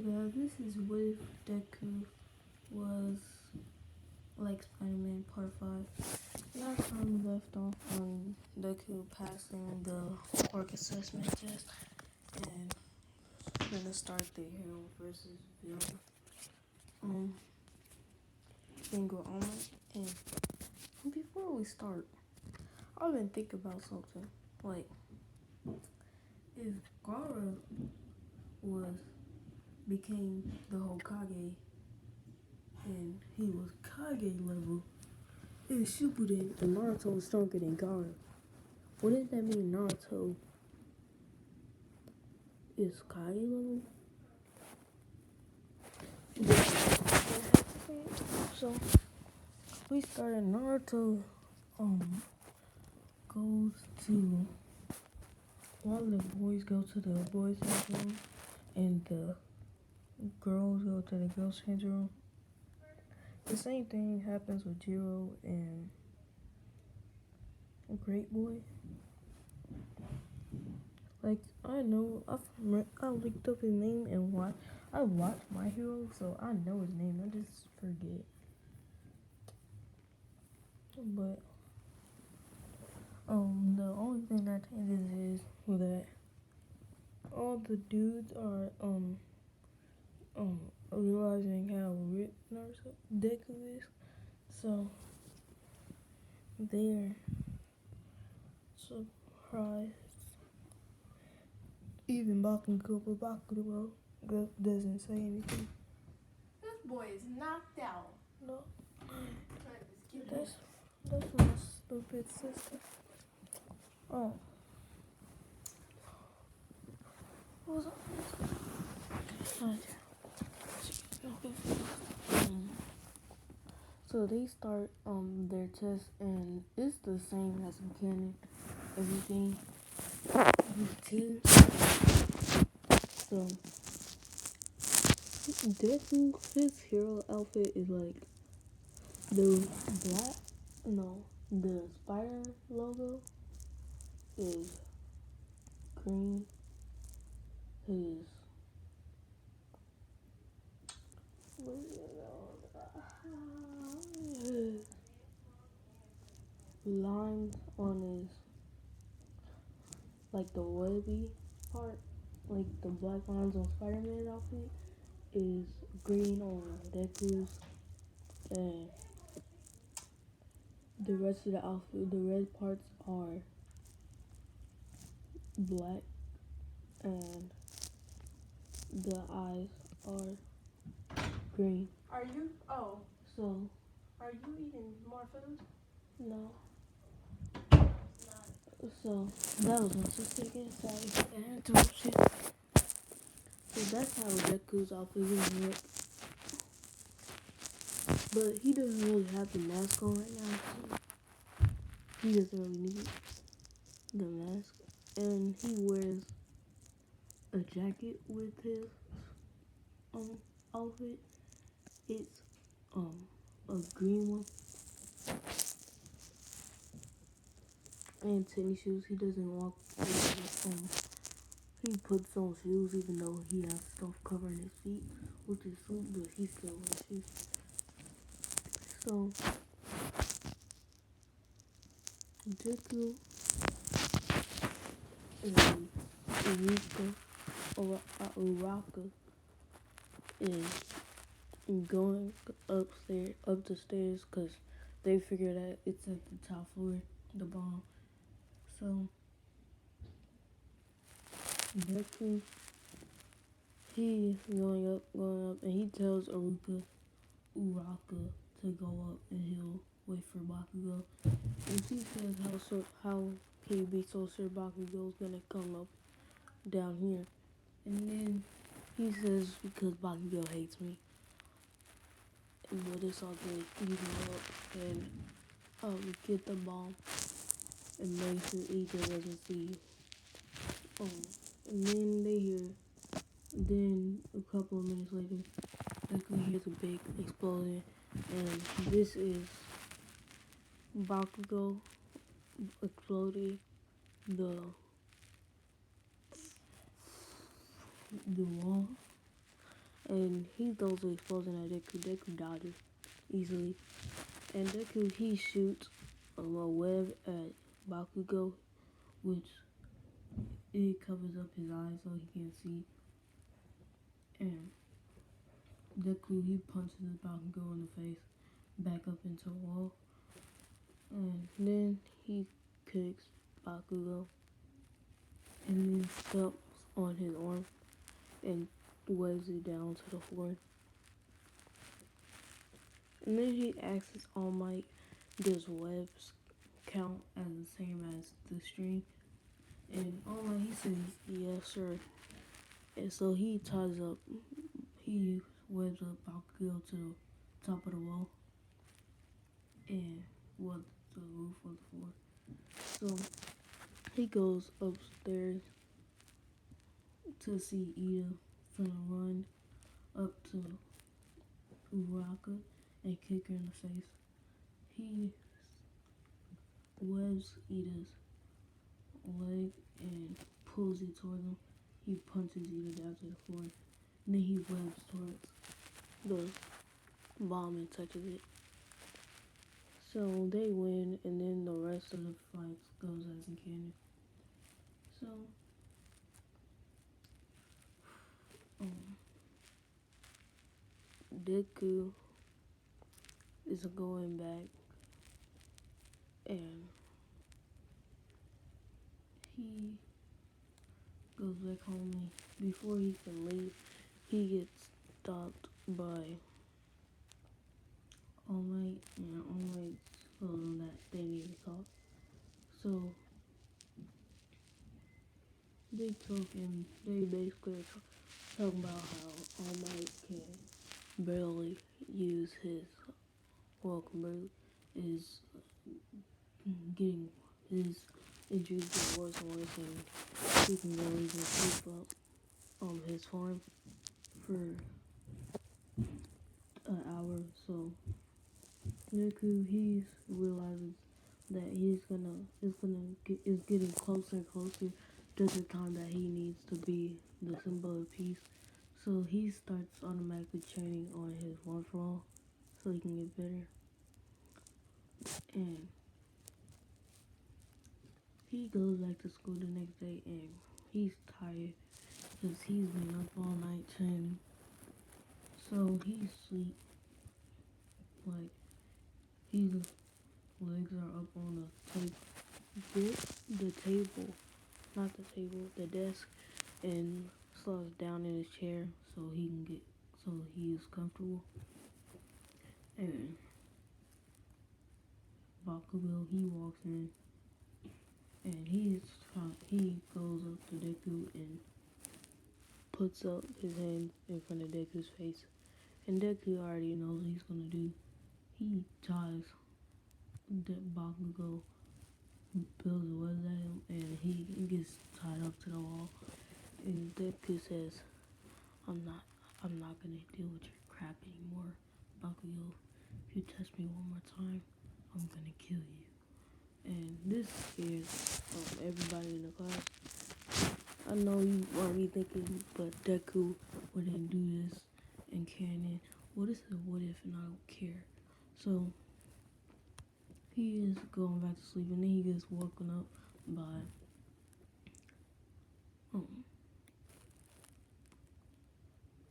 Yeah, this is what if Deku was like Spider-Man Part 5. Last time we left off on Deku passing the work assessment test and we're gonna start the hero versus villain finger armor. And before we start, I've been thinking about something. Like, if Gaara became the Hokage and he was Kage level, and Shippuden and Naruto was stronger than Gaara, wouldn't that mean Naruto is Kage level? So we started. Naruto goes to all the boys go to the boys' room and the girls go to the girls' room. The same thing happens with Jiro and Great Boy. Like, I know, I looked up his name and I watched My Hero, so I know his name. I just forget. But the only thing that changes is that all the dudes are realizing how rich Naruto Deku is, so they're surprised. Even Bakugo, but Bakugo doesn't say anything. This boy is knocked out. No, I'm just that's my stupid sister. Oh, what was so they start their test and it's the same as mechanic, everything. Routine. So Deku, his hero outfit is like the the spider logo is green. His lines on his, like the webby part, like the black lines on Spider-Man outfit is green on Deku's, and the rest of the outfit, the red parts are black, and the eyes are green. Are you? Oh. So, Are you eating more food? no. So, that was my sister again. Sorry for the interruption. So, that's how Deku's outfit is look. But he doesn't really have the mask on right now. So he doesn't really need the mask. And he wears a jacket with his outfit. It's a green one. And tennis shoes. He doesn't walk with he puts on shoes even though he has stuff covering his feet with his suit, but he still wears shoes. So Deku and Uraka is going upstairs, up the stairs, because they figure that it's at the top floor, the bomb. So Deku, he's going up, and he tells Uraka to go up, and he'll wait for Bakugo. And he says how can you be so sure Bakugo's gonna come up down here? And then he says because Bakugo hates me. But it's all good. You can go up and get the bomb and make sure Ika doesn't see you. And then they hear. Then a couple of minutes later, Deku hears a big explosion, and this is Bakugo exploding the wall, and he throws an explosion at Deku. Deku dodges easily, and Deku he shoots a web at Bakugo, which it covers up his eyes so he can't see. And Deku he punches Bakugo in the face, back up into a wall, and then he kicks Bakugo, and then stomps on his arm and waves it down to the floor. And then he asks All Might, does webs count as the same as the string? And All Might he says, yes sir. And so he webs up Bakugo to the top of the wall and the roof of the floor. So he goes upstairs to see Ida finna run up to Uraka and kick her in the face. He webs Ida's leg and pulls it toward him. He punches Ida down to the floor. And then he webs towards the bomb and touches it. So they win, and then the rest of the fight goes as in canon. So, Deku is going back, and he goes back home. And before he can leave, he gets stopped by All Might, and All Might tells them that they need to talk. So they talk, and they basically talk about how All Might can barely use his is getting his injuries get worse and worse, and he can barely even keep up his farm for an hour. So Deku he realizes that is getting closer and closer to the time that he needs to be the symbol of peace. So he starts automatically training on his one for all so he can get better. And he goes back to school the next day, and he's tired because he's been up all night training. So he sleep like his legs are up on the desk, and slows down in his chair so he is comfortable. And Bakugo he walks in, and he goes up to Deku and puts up his hand in front of Deku's face. And Deku already knows what he's gonna do. He ties Bakugo, builds a web at him, and he gets tied up to the wall. And Deku says, I'm not gonna deal with your crap anymore, Bakugo. If you touch me one more time, I'm gonna kill you. And this scares everybody in the class. I know you might be thinking, but Deku wouldn't do this in canon. Well, this is a what if, and I don't care. So he is going back to sleep, and then he gets woken up by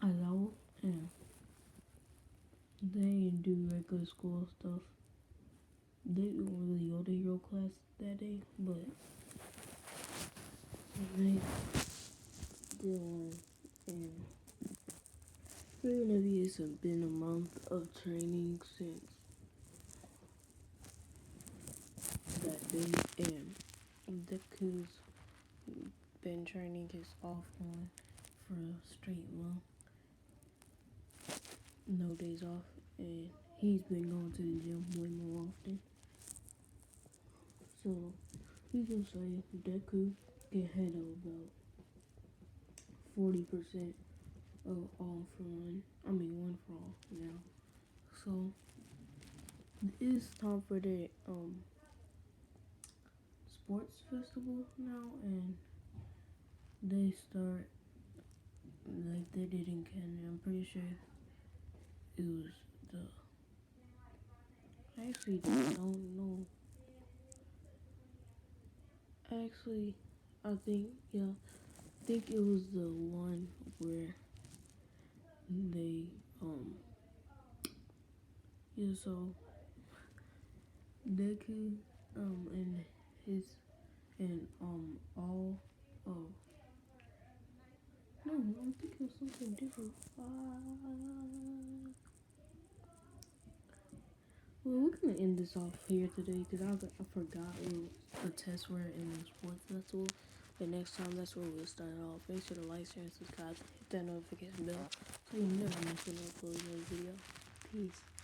Aizawa, and they do regular school stuff. They didn't really go to hero class that day, but they did one. And even if it's been a month of training since that day, and Deku's been training his off one for a straight month, no days off, and he's been going to the gym way more often. So we can say Deku can handle about 40% of one for all now. So it's time for the sports festival now, and they start like they did in Canada. I'm pretty sure it was the. I actually don't know. Actually, I think yeah, I think it was the one where they yeah, so Deku and his and all oh no, I'm thinking of something different. Well, we're gonna end this off here today because I forgot what the tests were in the sports festival. But next time, that's where we'll start off. Make sure to like, share, and subscribe. Hit that notification bell so you never miss an upload of a video. Peace.